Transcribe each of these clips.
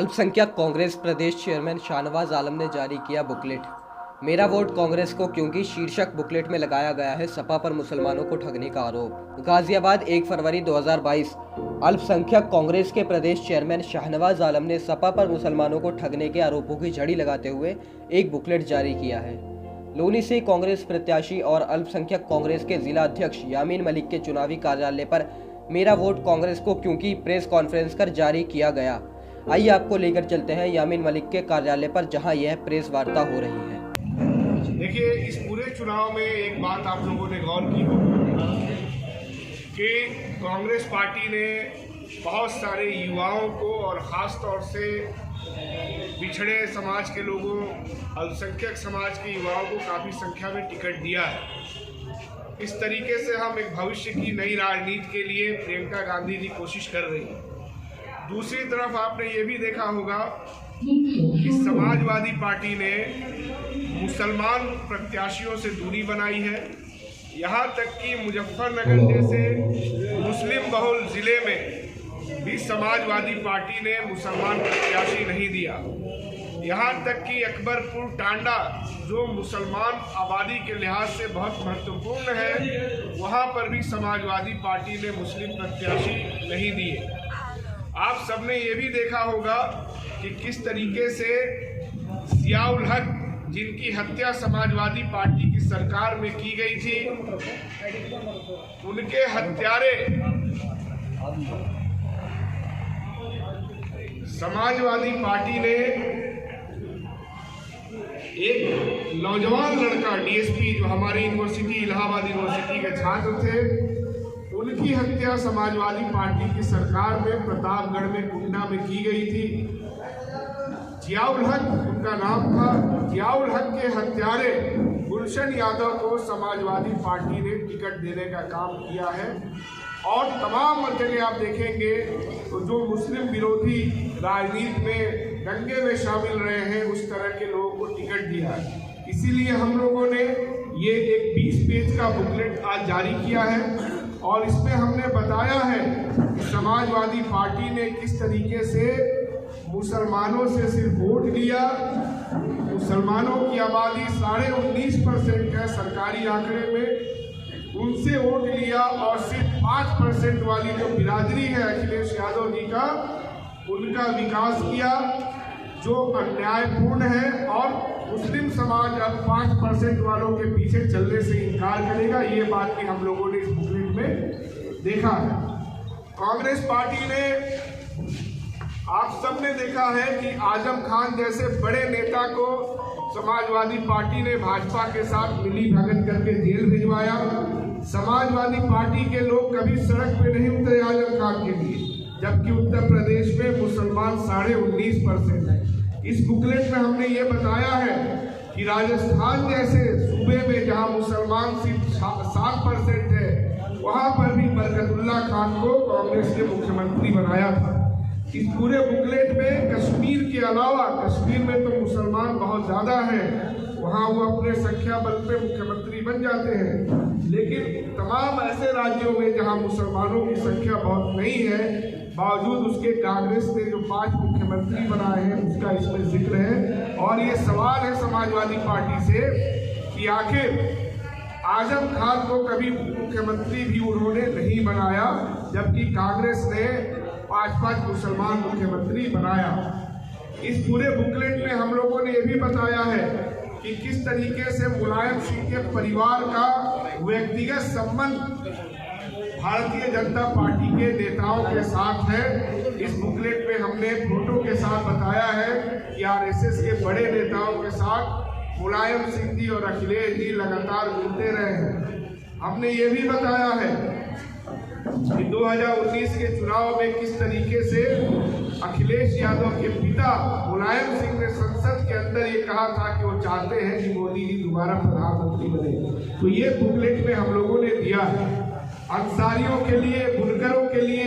अल्पसंख्यक कांग्रेस प्रदेश चेयरमैन शाहनवाज आलम ने जारी किया बुकलेट। मेरा वोट कांग्रेस को क्योंकि शीर्षक बुकलेट में लगाया गया है सपा पर मुसलमानों को ठगने का आरोप। गाजियाबाद 1 फरवरी 2022। अल्पसंख्यक कांग्रेस के प्रदेश चेयरमैन शाहनवाज आलम ने सपा पर मुसलमानों को ठगने के आरोपों की झड़ी लगाते हुए एक बुकलेट जारी किया है। लोनी से कांग्रेस प्रत्याशी और अल्पसंख्यक कांग्रेस के जिला अध्यक्ष यामीन मलिक के चुनावी कार्यालय पर मेरा वोट कांग्रेस को क्योंकि प्रेस कॉन्फ्रेंस कर जारी किया गया। आइए आपको लेकर चलते हैं यामीन मलिक के कार्यालय पर, जहां यह प्रेस वार्ता हो रही है। देखिए, इस पूरे चुनाव में एक बात आप लोगों ने गौर की होगी कि कांग्रेस पार्टी ने बहुत सारे युवाओं को और ख़ास तौर से पिछड़े समाज के लोगों, अल्पसंख्यक समाज के युवाओं को काफ़ी संख्या में टिकट दिया है। इस तरीके से हम एक भविष्य की नई राजनीति के लिए प्रियंका गांधी जी कोशिश कर रही हैं। दूसरी तरफ आपने ये भी देखा होगा कि समाजवादी पार्टी ने मुसलमान प्रत्याशियों से दूरी बनाई है। यहाँ तक कि मुजफ्फरनगर जैसे मुस्लिम बहुल ज़िले में भी समाजवादी पार्टी ने मुसलमान प्रत्याशी नहीं दिया। यहाँ तक कि अकबरपुर टांडा, जो मुसलमान आबादी के लिहाज से बहुत महत्वपूर्ण है, वहाँ पर भी समाजवादी पार्टी ने मुस्लिम प्रत्याशी नहीं दिए। आप सबने ये भी देखा होगा कि किस तरीके से जियाउल हक, जिनकी हत्या समाजवादी पार्टी की सरकार में की गई थी, उनके हत्यारे समाजवादी पार्टी ने एक नौजवान लड़का डीएसपी, जो हमारी यूनिवर्सिटी इलाहाबाद यूनिवर्सिटी के छात्र थे, उनकी हत्या समाजवादी पार्टी की सरकार में प्रतापगढ़ में कुंडा में की गई थी। जियाउल हक उनका नाम था। जियाउल हक के हत्यारे गुलशन यादव को समाजवादी पार्टी ने टिकट देने का काम किया है। और तमाम जगह आप देखेंगे तो जो मुस्लिम विरोधी राजनीति में दंगे में शामिल रहे हैं, उस तरह के लोगों को टिकट दिया है। इसीलिए हम लोगों ने ये एक 20 पेज का बुकलेट आज जारी किया है और इसमें हमने बताया है कि समाजवादी पार्टी ने किस तरीके से मुसलमानों से सिर्फ वोट लिया। मुसलमानों की आबादी 19.5% है सरकारी आंकड़े में, उनसे वोट लिया और सिर्फ 5% वाली जो बिरादरी है अखिलेश यादव जी का, उनका विकास किया, जो अन्यायपूर्ण है। और मुस्लिम समाज अब 5% वालों के पीछे चलने से इनकार करेगा। ये बात भी हम लोगों ने इस बुकलेट में देखा है। कांग्रेस पार्टी ने, आप सबने देखा है कि आजम खान जैसे बड़े नेता को समाजवादी पार्टी ने भाजपा के साथ मिली भगत करके जेल भिजवाया। समाजवादी पार्टी के लोग कभी सड़क पे नहीं उतरे आजम खान के लिए, जबकि उत्तर प्रदेश में मुसलमान 19.5% है। इस बुकलेट में हमने ये बताया है कि राजस्थान जैसे सूबे में जहां मुसलमान सिर्फ 7% है, वहां पर भी बरकतुल्ला खान को कांग्रेस ने मुख्यमंत्री बनाया था। इस पूरे बुकलेट में कश्मीर के अलावा, कश्मीर में तो मुसलमान बहुत ज़्यादा हैं, वहाँ वो अपने संख्या बल पे मुख्यमंत्री बन जाते हैं, लेकिन तमाम ऐसे राज्यों में जहाँ मुसलमानों की संख्या बहुत नहीं है, बावजूद उसके कांग्रेस ने जो 5 मुख्यमंत्री बनाए हैं, उसका इसमें जिक्र है। और ये सवाल है समाजवादी पार्टी से कि आखिर आजम खान को कभी मुख्यमंत्री भी उन्होंने नहीं बनाया, जबकि कांग्रेस ने 5 मुसलमान मुख्यमंत्री बनाया। इस पूरे बुकलेट में हम लोगों ने ये भी बताया है कि किस तरीके से मुलायम सिंह के परिवार का व्यक्तिगत संबंध भारतीय जनता पार्टी के नेताओं के साथ है। इस बुकलेट में हमने फोटो के साथ बताया है कि आरएसएस के बड़े नेताओं के साथ मुलायम सिंह जी और अखिलेश जी लगातार मिलते रहे हैं। हमने ये भी बताया है कि 2019 के चुनाव में किस तरीके से अखिलेश यादव के पिता मुलायम सिंह ने संसद के अंदर ये कहा था कि वो चाहते हैं कि मोदी जी दोबारा प्रधानमंत्री बने। तो ये बुकलेट में हम लोगों ने दिया है। अंसारियों के लिए, बुनकरों के लिए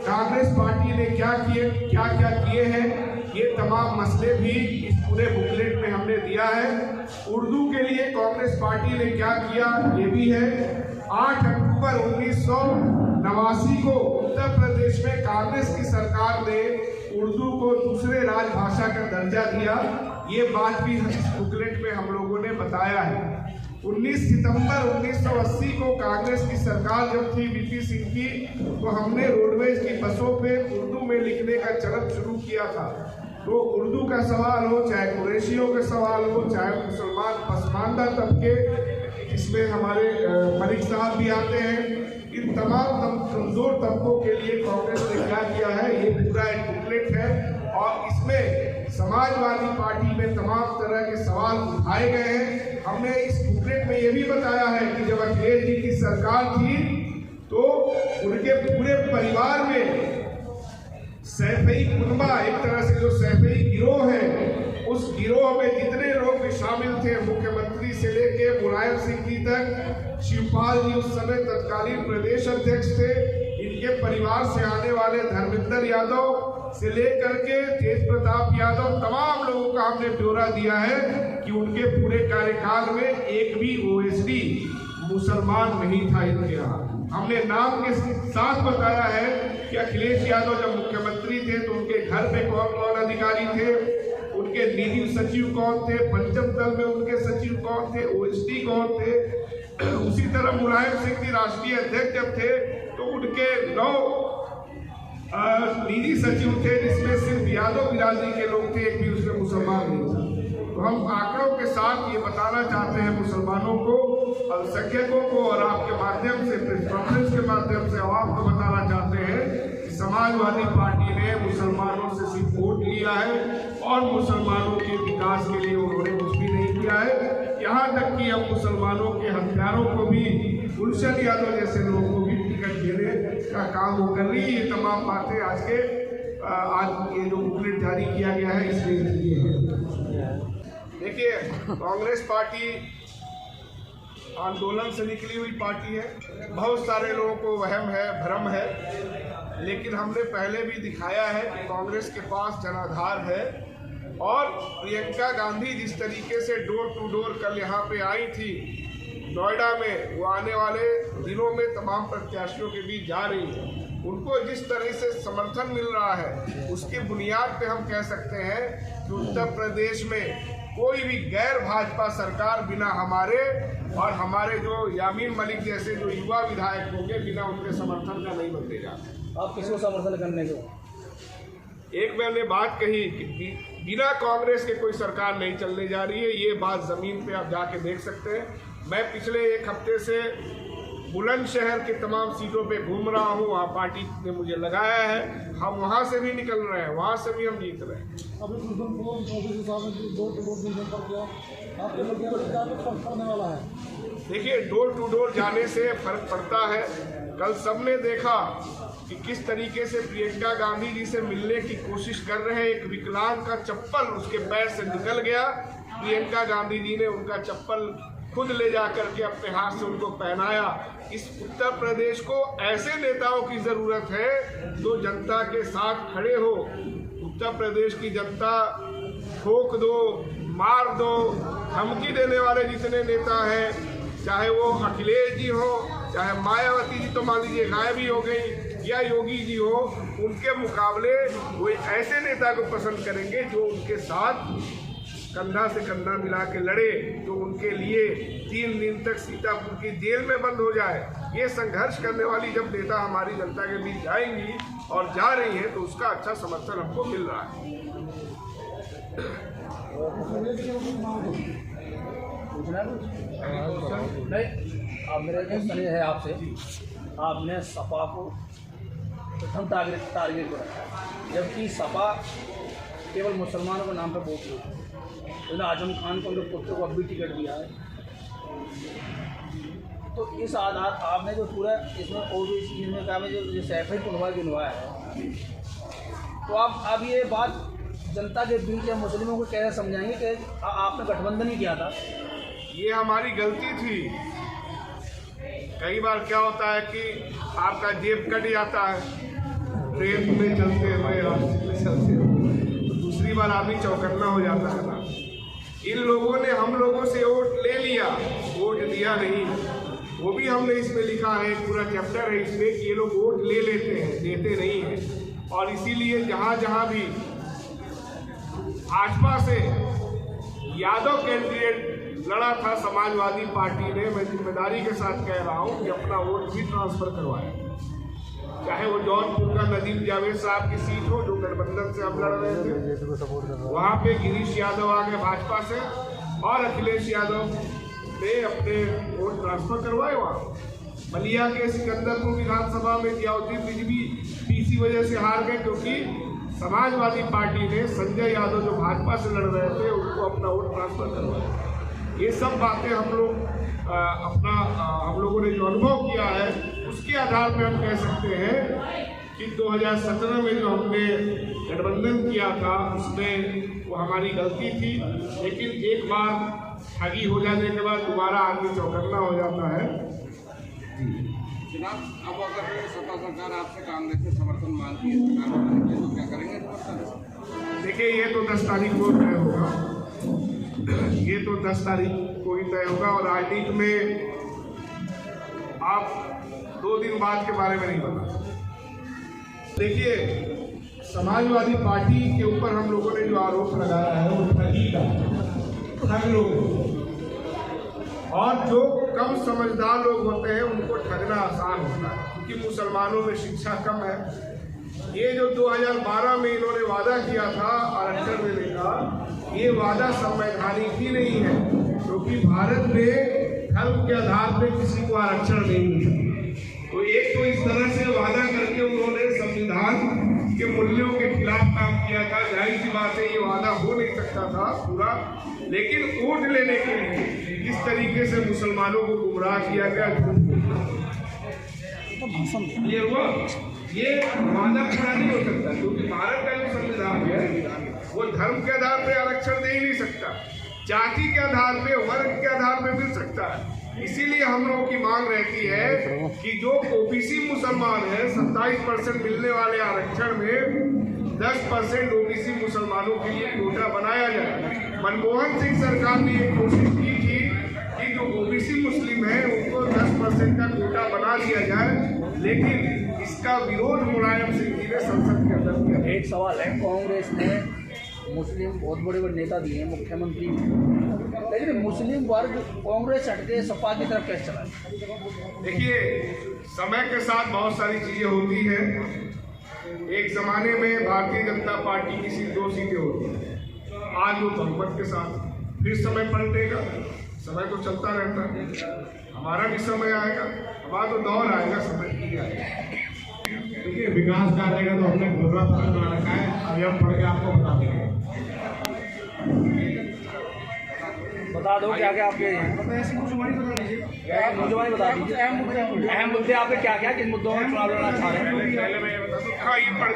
कांग्रेस पार्टी ने क्या किए हैं, ये तमाम मसले भी इस पूरे बुकलेट में हमने दिया है। उर्दू के लिए कांग्रेस पार्टी ने क्या किया, ये भी है। 8 अक्टूबर 1989 को उत्तर प्रदेश में कांग्रेस की सरकार ने उर्दू को दूसरे राजभाषा का दर्जा दिया, ये बात भी इस बुकलेट में हम लोगों ने बताया है। 19 सितंबर 1980 को कांग्रेस की सरकार जब थी वीपी सिंह की, तो हमने रोडवेज की बसों पे उर्दू में लिखने का चलन शुरू किया था। तो उर्दू का सवाल हो, चाहे कुरैशियों का सवाल हो, चाहे मुसलमान पसमानदा तबके, इसमें हमारे मलिक साहब भी आते हैं, इन तमाम कमजोर तबकों के लिए कांग्रेस ने क्या किया है, ये पूरा एक बुकलेट है और इसमें समाजवादी पार्टी में तमाम तरह के सवाल उठाए गए हैं। हमने इस बुकलेट में ये भी बताया है कि जब अखिलेश जी की सरकार थी तो उनके पूरे परिवार में सैफई कुनबा, एक तरह से जो सैफई गिरोह है, उस गिरोह में जितने लोग भी शामिल थे, मुख्यमंत्री से लेके मुलायम सिंह जी तक, शिवपाल जी उस समय तत्कालीन प्रदेश अध्यक्ष थे, इनके परिवार से आने वाले धर्मेंद्र यादव से लेकर के तेज प्रताप यादव, तमाम लोगों का हमने ब्यौरा दिया है कि उनके पूरे कार्यकाल में एक भी ओएसडी मुसलमान नहीं था इनके यहाँ। हमने नाम के साथ बताया है कि अखिलेश यादव जब मुख्यमंत्री थे तो उनके घर पे कौन कौन अधिकारी थे, उनके निधि सचिव कौन थे, पंचम दल में उनके सचिव कौन थे, ओएसडी कौन थे। उसी तरह मुलायम सिंह जी राष्ट्रीय अध्यक्ष जब थे तो उनके 9 निधि सचिव थे, जिसमें सिर्फ यादव बिरादरी के लोग थे, एक भी उसमें मुसलमान नहीं था। तो हम आंकड़ों के साथ ये बताना चाहते हैं मुसलमानों को, अल्पसंख्यकों को, और आपके माध्यम से, प्रेस कॉन्फ्रेंस के माध्यम से आवाम को बताना चाहते हैं कि समाजवादी पार्टी ने मुसलमानों से सिर्फ वोट लिया है और मुसलमानों के विकास के लिए उन्होंने कुछ भी नहीं किया है। यहाँ तक कि अब मुसलमानों के हथियारों को भी, गुलशन यादव जैसे लोगों को भी टिकट देने का काम वो कर रही है। ये तमाम बातें आज ये जो बुकलेट जारी किया गया है इसमें ये है। देखिए, कांग्रेस पार्टी आंदोलन से निकली हुई पार्टी है, बहुत सारे लोगों को वहम है, भ्रम है, लेकिन हमने पहले भी दिखाया है कि कांग्रेस के पास जनाधार है। और प्रियंका गांधी जिस तरीके से डोर टू डोर कल यहाँ पे आई थी नोएडा में, वो आने वाले दिनों में तमाम प्रत्याशियों के बीच जा रही है। उनको जिस तरह से समर्थन मिल रहा है उसकी बुनियाद पे हम कह सकते हैं कि उत्तर प्रदेश में कोई भी गैर भाजपा सरकार बिना हमारे जो यामीन मलिक जैसे जो युवा विधायक होंगे, बिना उनके समर्थन का नहीं बदलेगा। आप किसी को समर्थन करने को? एक मैंने बात कही कि बिना कांग्रेस के कोई सरकार नहीं चलने जा रही है, ये बात जमीन पे आप जाके देख सकते हैं। मैं पिछले एक हफ्ते से बुलंदशहर के तमाम सीटों पे घूम रहा हूँ, वहाँ पार्टी ने मुझे लगाया है, हम वहाँ से भी निकल रहे हैं, वहाँ से भी हम जीत रहे हैं। देखिए, डोर टू डोर जाने से फर्क पड़ता है। कल सबने देखा कि किस तरीके से प्रियंका गांधी जी से मिलने की कोशिश कर रहे हैं, एक विकलांग का चप्पल उसके पैर से निकल गया, प्रियंका गांधी जी ने उनका चप्पल खुद ले जा करके अपने हाथ से उनको पहनाया। इस उत्तर प्रदेश को ऐसे नेताओं की ज़रूरत है जो जनता के साथ खड़े हो। उत्तर प्रदेश की जनता ठोक दो, मार दो, धमकी देने वाले जितने नेता हैं, चाहे वो अखिलेश जी हो, चाहे मायावती जी तो मान लीजिए गायब ही हो गई, या योगी जी हो, उनके मुकाबले वो ऐसे नेता को पसंद करेंगे जो उनके साथ कंधा से कंधा मिला के लड़े, जो उनके लिए 3 दिन तक सीतापुर की जेल में बंद हो जाए। ये संघर्ष करने वाली जब नेता हमारी जनता के बीच जाएंगी और जा रही है तो उसका अच्छा समर्थन हमको मिल रहा है। नहीं, अब मेरा क्वेश्चन ये है आपसे, आपने सपा को प्रथम टारगेट करा, जबकि सपा केवल मुसलमानों के नाम पर वोट लेती है। तो आजम खान को उनके पुत्र को अब भी टिकट दिया है, तो इस आधार आपने जो पूरा इसमें ओबीसी में कहा जो सैफई कुनबा गिनवाया है, तो आप अब ये बात जनता के बीच या मुस्लिमों को कैसे समझाएंगे कि आपने गठबंधन ही किया था? ये हमारी गलती थी। कई बार क्या होता है कि आपका जेब कट जाता है ट्रेन में चलते हुए, तो दूसरी बार आदमी चौकन्ना हो जाता है ना। इन लोगों ने हम लोगों से वोट ले लिया, वोट दिया नहीं। वो भी हमने इसमें लिखा है, पूरा चैप्टर है इसमें कि ये लोग वोट ले लेते हैं, देते नहीं हैं। और इसीलिए जहां जहां भी भाजपा से यादव कैंडिडेट लड़ा था समाजवादी पार्टी ने, मैं जिम्मेदारी के साथ कह रहा हूं कि अपना वोट भी ट्रांसफर करवाया। चाहे वो जौनपुर का नदीम जावेद साहब की सीट हो जो गठबंधन से हम लड़ रहे थे, वहां पे गिरीश यादव आ गए भाजपा से और अखिलेश यादव ने अपने वोट ट्रांसफर करवाए। वहाँ बलिया के सिकंदरपुर विधानसभा में जियाउद्दीन रिजवी इसी वजह से हार गए क्योंकि समाजवादी पार्टी ने संजय यादव जो भाजपा से लड़ रहे थे उनको अपना वोट ट्रांसफर करवाया। ये सब बातें हम लोगों ने जो अनुभव किया है उसके आधार पर हम कह सकते हैं कि 2017 में जो हमने गठबंधन किया था उसमें वो हमारी गलती थी, लेकिन एक बार ठगी हो जाने के बाद दोबारा आदमी चौकन्ना हो जाता है। जनाब, अब अगर सपा सरकार आपसे कांग्रेस से समर्थन मांगती है सरकार में, तो क्या करेंगे समर्थन? देखिए, ये तो 10 तारीख को तय होगा, ये तो 10 तारीख को ही तय होगा और राजनीति में आप 2 दिन बाद के बारे में नहीं बता सकते। देखिए, समाजवादी पार्टी के ऊपर हम लोगों ने जो आरोप लगाया है वो ठगी का, ठग लोग, और जो कम समझदार लोग होते हैं उनको ठगना आसान होता है क्योंकि मुसलमानों में शिक्षा कम है। ये जो 2012 में इन्होंने वादा किया था आरक्षण देने का, ये वादा संवैधानिक ही नहीं है क्योंकि भारत में धर्म के आधार पर किसी को आरक्षण नहीं मिलता। तो एक तो इस तरह से वादा करके उन्होंने संविधान के मूल्यों के खिलाफ काम किया था। जाहिर सी बात है ये वादा हो नहीं सकता था पूरा, लेकिन वोट लेने के लिए किस तरीके से मुसलमानों को गुमराह किया गया, क्लियर हुआ। ये वादा पूरा नहीं हो सकता क्योंकि भारत का जो संविधान है वो धर्म के आधार पर आरक्षण दे ही नहीं सकता, जाति के आधार पे, वर्ग के आधार पे मिल सकता है। इसीलिए हम लोगों की मांग रहती है कि जो ओबीसी मुसलमान है 27% मिलने वाले आरक्षण में 10% ओबीसी मुसलमानों के लिए कोटा बनाया जाए। मनमोहन सिंह सरकार ने एक कोशिश की थी कि जो ओबीसी मुस्लिम है उनको 10% का कोटा बना दिया जाए, लेकिन इसका विरोध मुलायम सिंह जी ने संसद के अंदर किया। एक सवाल है, कांग्रेस ने मुस्लिम बहुत बड़े बड़े नेता दिए हैं, मुख्यमंत्री, लेकिन मुस्लिम वर्ग कांग्रेस हटके सपा की तरफ कैसे चला? देखिए, समय के साथ बहुत सारी चीजें होती हैं। एक जमाने में भारतीय जनता पार्टी की सिर्फ 2 सीटें होती हैं, आज वो बहुमत के साथ। फिर समय पलटेगा, समय तो चलता रहता है, हमारा भी समय आएगा, हमारा तो दौर आएगा, समय की आएगा। देखिए, विकास कार्य का तो हमने घोषणा पत्र बना रखा है, अभी हम पढ़ के आपको बता देंगे। बता दो क्या क्या आपके मुद्दे बता दीजिए, अहम मुद्दे आपके क्या क्या, किन मुद्दों में चुनाव लड़ना चाह रहे हैं? पहले मैं बता दूं, हाँ, ये पढ़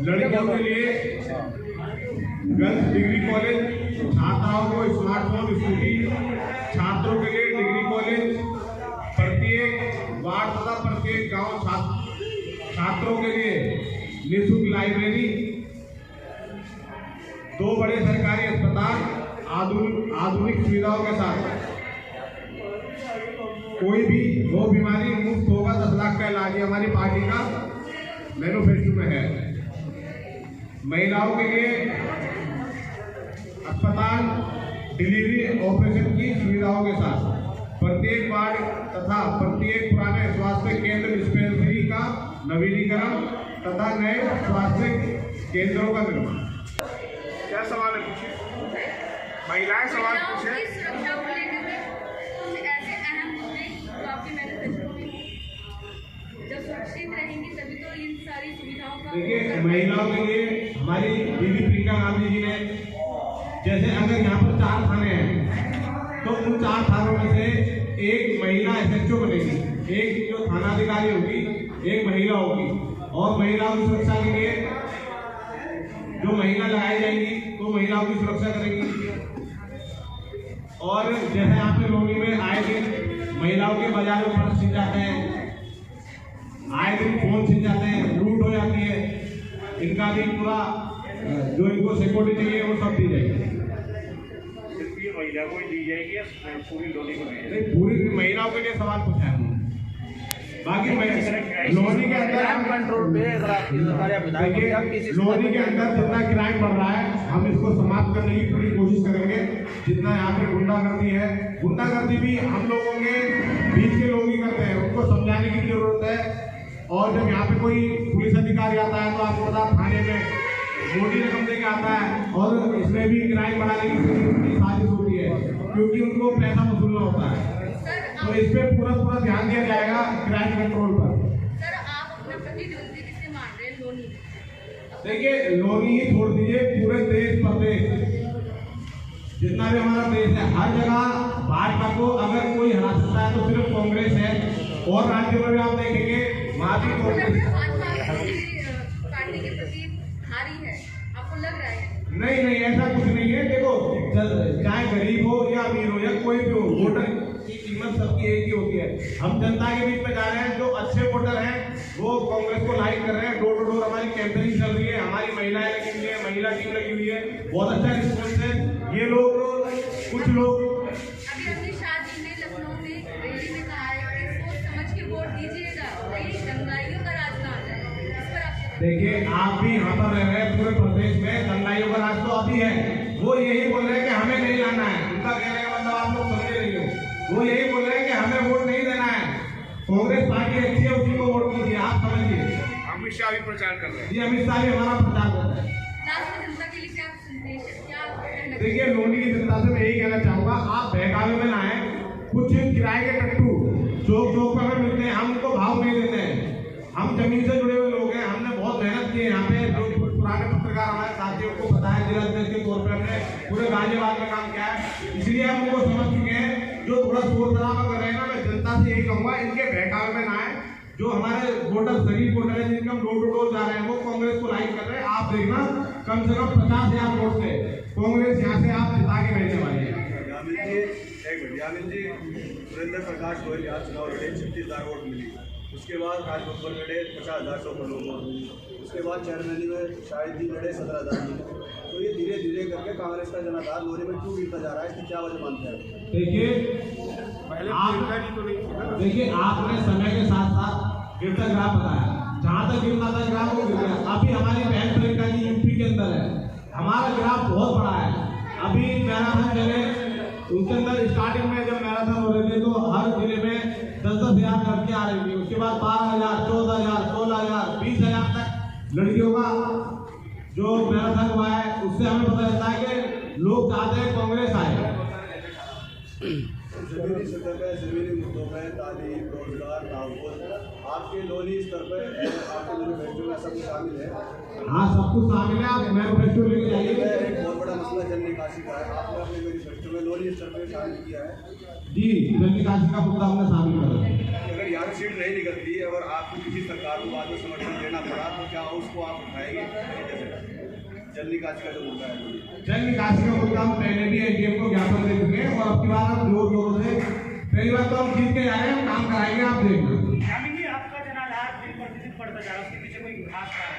लड़कियों के लिए गर्ल्स डिग्री कॉलेज, छात्राओं को स्मार्टफोन स्कूटी, छात्रों के लिए डिग्री कॉलेज, प्रत्येक वार्ड तथा प्रत्येक गांव छात्रों के लिए निःशुल्क लाइब्रेरी, 2 बड़े सरकारी अस्पताल आधुनिक सुविधाओं के साथ, कोई भी वो बीमारी मुफ्त होगा, 10 लाख का इलाज हमारी पार्टी का मैनिफेस्टो में है। महिलाओं के लिए अस्पताल, डिलीवरी ऑपरेशन की सुविधाओं के साथ, प्रत्येक वार्ड तथा प्रत्येक पुराने स्वास्थ्य केंद्र डिस्पेंसरी का नवीनीकरण तथा नए स्वास्थ्य केंद्रों का निर्माण। क्या सवाल है, पूछिए। महिलाएं सवाल पूछे। सुरक्षा को लेकर कुछ ऐसे अहम मुद्दे जो आपके मैनिफेस्टो में जब सुरक्षित रहेंगे तभी तो इन सारी सुविधाओं का। देखिए, महिलाओं के लिए हमारी दीदी प्रियंका गांधी जी ने, जैसे अगर यहाँ पर 4 थाने हैं तो उन 4 थानों में से एक महिला SHO बनेगी, एक जो थानाधिकारी होगी एक महिला होगी, और महिलाओं की सुरक्षा के लिए जो महिला लगाई जाएंगी तो महिलाओं की सुरक्षा करेंगी। और जैसे आपने रोगी में आए दिन महिलाओं के बाजारों पर छिन जाते हैं, आए दिन फोन छिन जाते हैं, लूट हो जाती है, इनका भी पूरा जो इनको सिक्योरिटी चाहिए वो सब दी जाएगी। सिर्फ ये महिला को ही दी जाएगी या पूरी लोनी को दी जाएगी? पूरी महिलाओं के लिए सवाल पूछा है। बाकी मैं लोहनी के अंदर क्राइम कंट्रोल पे अगर आपकी सरकार या विधायक देखिए, या किसी लोहनी के अंदर जितना क्राइम बढ़ रहा है हम इसको समाप्त करने की पूरी कोशिश करेंगे। जितना यहाँ पे गुंडागर्दी है, गुंडागर्दी भी हम लोगों के बीच के लोग ही करते हैं, उनको समझाने की जरूरत है। और जब यहाँ पे कोई पुलिस अधिकारी आता है तो आपको पता थाने में मोटी रकम देके आता है और इसमें भी क्राइम बढ़ाने की पूरी साजिश होती है, क्योंकि उनको पैसा वसूलना होता है। तो इस पे पूरा ध्यान दिया जाएगा क्राइम कंट्रोल पर। सर आप अपना प्रतिद्वंदी किसे मान रहे हैं लोनी में? देखिए, लोनी ही छोड़ दीजिए, पूरे देश प्रदेश जितना भी हमारा देश है, हर जगह भाजपा को अगर कोई हरा सकता है तो सिर्फ कांग्रेस है। और राज्यों में भी आप देखेंगे वहाँ भी आपको लग कांग्रेस। रहा है भाजपा पार्टी के प्रति हारी है, आपको लग रहा है? नहीं, ऐसा कुछ नहीं है। देखो, चाहे गरीब हो या अमीर हो या कोई भी हो, वोटर की कीमत सबकी एक ही होती है। हम जनता के बीच में जा रहे हैं, जो अच्छे वोटर हैं वो कांग्रेस को लाइक कर रहे हैं। डोर टू डोर हमारी कैंपेनिंग चल रही है, हमारी महिलाएं लगी हुई है, महिला टीम लगी हुई है, बहुत अच्छा रिस्पॉन्स है। ये लोग, कुछ लोग अभी अमित शाह जी ने लखनऊ में रैली में कहा है कि सोच समझ के वोट दीजिएगा, ये दंगाइयों का राज ना आ जाए। इस पर आप देखिए, आप भी यहाँ पर रह रहे हैं, पूरे प्रदेश में दंगाइयों का राज तो अभी है। वो यही बोल रहे हैं कि हमें नहीं लाना है, उनका कहने का मतलब आप लोग समझे नहीं हो। वो यही बोल रहे हैं कि हमें वोट नहीं देना है, कांग्रेस पार्टी अच्छी है, उसी को वोट कीजिए। आप समझिए, अमित शाह भी प्रचार कर रहे हैं। जी अमित शाह भी हमारा प्रचार कर रहे हैं। लास्ट में जनता के लिए क्या संदेश है, क्या कहना देखिए, लोनी की जनता से मैं यही कहना चाहूंगा, आप बहकावे में ना आए। कुछ किराए के टट्टू चौक पर मिलते हैं, हम उनको भाव नहीं देते हैं। हम जमीन से जुड़े हुए लोग हैं, हमने बहुत मेहनत की है यहाँ पे। जो पुराने पत्रकार हमारे साथियों को पता है, जिला अध्यक्ष के तौर पर हमने पूरे गाजियाबाद में काम किया है, इसलिए हम उनको समझ चुके हैं। जो थोड़ा शोर शराबा कर रहे हैं ना, मैं जनता से यही कहूंगा, इनके बहकावे में ना आए। जो हमारे वोटर, शरीफ वोटर है, जिनके हम डोर टू डोर जा रहे हैं, वो कांग्रेस को लाइक कर रहे हैं। आप देखना, कम से कम 50,000 वोट से कांग्रेस यहाँ से आप जिता के भेजने वाली है। यामिन जी सुरेंद्र प्रकाश गोयल यहाँ चुनाव लड़े, 36,000 वोट मिली। उसके बाद राजभवन लड़े 50,000 से ऊपर लोग वोट मिली। उसके बाद चेयरमैनी में शायद जी लड़े 17,000 मिले। तो ये धीरे धीरे करके कांग्रेस का जनाधार लोरी में क्यों गिरता जा रहा है, इसकी क्या वजह मानते हैं? देखिए, आपने समय के साथ साथ गिरता ग्राफ बताया, जहाँ तक गिरना था ग्राफ वो गिर गया। अभी हमारी बहन प्रियंका जी यूपी के अंदर है, हमारा ग्राफ बहुत बड़ा है। अभी मैराथन चले, उसके अंदर स्टार्टिंग में जब मैराथन हो रहे थे तो हर जिले में 10,000 लड़कियां आ रही थी। उसके बाद 12,000, 14,000, 16,000, 20,000 तक लड़कियों का जो मैराथन हुआ है। उससे हमें पता चलता है कि लोग चाहते हैं कांग्रेस आए। जमीनी सतह पर, जमीनी मुद्दों पर, तालीम, रोजगार, ताउम्र, आपके लोनी स्तर पर आपके मैनिफेस्टो में सब शामिल है। हाँ, सब कुछ शामिल है। आप मैनिफेस्टो लेके जाइए। एक बहुत बड़ा मसला जल निकासी का है, आपने अपने मैनिफेस्टो में लोनी स्तर पर शामिल किया है। जी, जल निकासी का मुद्दा हमने शामिल करा। अगर यहाँ से सीट नहीं निकलती, अगर आपको किसी सरकार को बाद में समर्थन देना पड़ा तो क्या उसको आप उठाएंगे? जल निकासी का जो मुद्दा है, जल निकासी का मुद्दा हम पहले भी एडीएम को ज्ञापन दे चुके हैं और अब की बार हम जोर जोरों से, पहली बार तो हम जीत के जा रहे हैं, हम काम कराएंगे, आप देखना। आपका जनाधार दिन प्रतिदिन बढ़ता जा रहा है, उसके पीछे कोई खास कारण?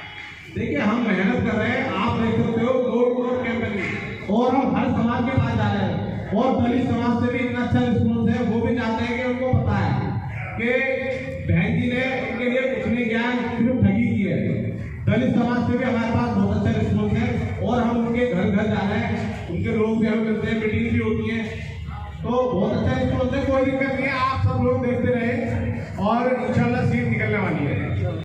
देखिए, हम मेहनत कर रहे हैं, आप देख सकते हो, डोर टू डोर कैंपेनिंग, और हम हर समाज के पास जा रहे हैं। और दलित समाज से भी इतना अच्छा रिस्पॉन्स है, वो भी चाहते हैं कि उनको पता है कि बहन जी ने उनके लिए कुछ नहीं किया, सिर्फ ठगी की है। दलित समाज से भी हमारे पास बहुत अच्छा रिस्पॉन्स है और हम उनके घर घर जा रहे हैं, उनके लोग भी हमें मिलते हैं, मीटिंग भी होती है, तो बहुत अच्छा रिस्पॉन्स है। कोई दिक्कत नहीं है, आप सब लोग देखते रहे और इंशाल्लाह सीट निकलने वाली है।